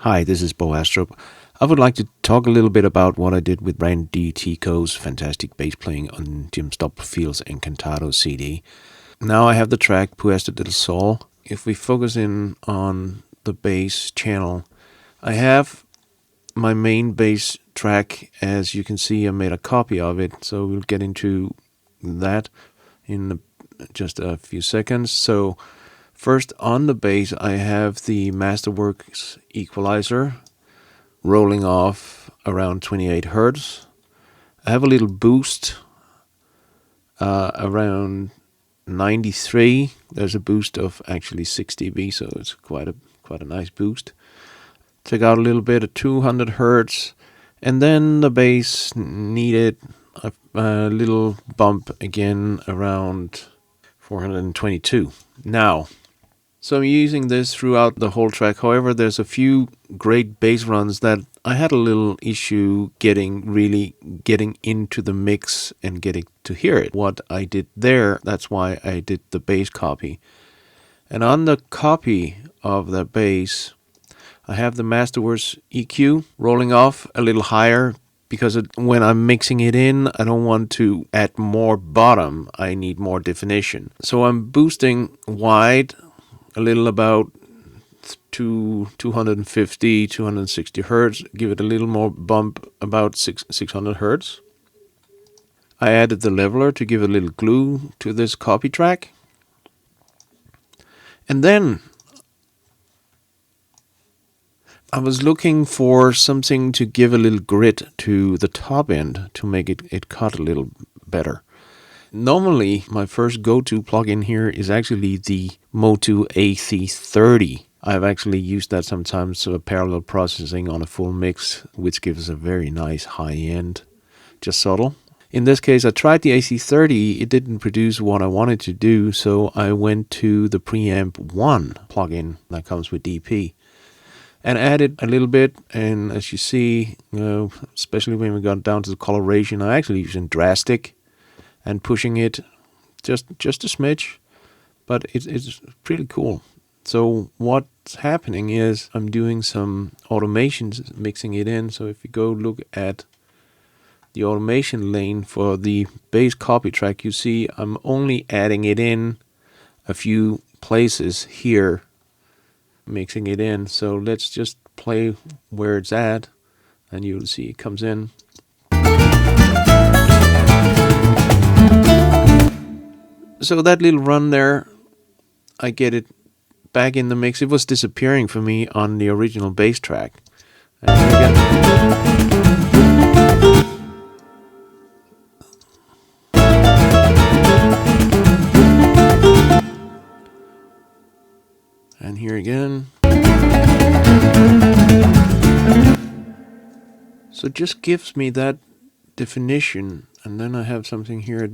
Hi, this is Bo Astrup. I would like to talk a little bit about what I did with Randy Tico's fantastic bass playing on Jim Stubblefield's Encantado CD. Now I have the track Puesta del Sol. If we focus in on the bass channel, I have my main bass track. As you can see, I made a copy of it, so we'll get into that in just a few seconds. So first, on the bass, I have the Masterworks equalizer rolling off around 28 Hertz. I have a little boost around 93. There's a boost of actually 6 dB, so it's quite a nice boost. Took out a little bit of 200 Hertz, and then the bass needed a little bump again around 422. Now, so I'm using this throughout the whole track. However, there's a few great bass runs that I had a little issue getting into the mix and getting to hear it. What I did there, that's why I did the bass copy. And on the copy of the bass, I have the Masterworks EQ rolling off a little higher, because when I'm mixing it in, I don't want to add more bottom. I need more definition. So I'm boosting wide a little, about 250, 260 Hertz. Give it a little more bump, about 600 Hertz. I added the leveler to give a little glue to this copy track. And then I was looking for something to give a little grit to the top end to make it cut a little better. Normally, my first go-to plugin here is actually the MOTU AC30. I've actually used that sometimes for parallel processing on a full mix, which gives a very nice high end, just subtle. In this case, I tried the AC30. It didn't produce what I wanted to do, so I went to the PreAmp 1 plugin that comes with DP. And added a little bit, and as you see, especially when we got down to the coloration, I actually using drastic and pushing it just a smidge, but it's pretty cool. So what's happening is I'm doing some automations, mixing it in. So if you go look at the automation lane for the bass copy track, you see I'm only adding it in a few places here, mixing it in. So let's just play where it's at, and you'll see it comes in. So that little run there, I get it back in the mix. It was disappearing for me on the original bass track. And here again. And here again. So it just gives me that definition, and then I have something here.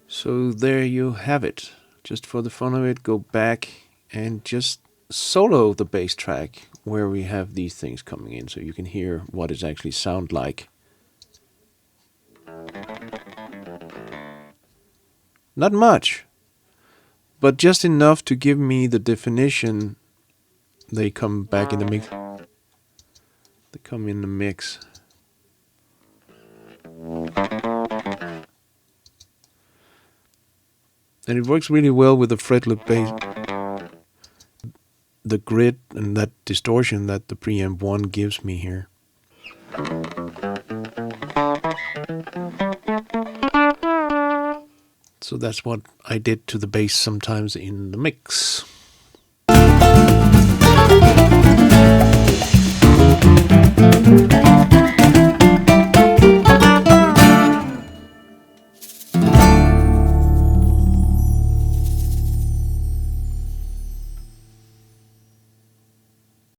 So there you have it. Just for the fun of it, go back and just solo the bass track where we have these things coming in, so you can hear what it actually sounds like. Not much, but just enough to give me the definition. They come back in the mix. They come in the mix. And it works really well with the fretless bass. The grit and that distortion that the PreAmp 1 gives me here. So that's what I did to the bass sometimes in the mix.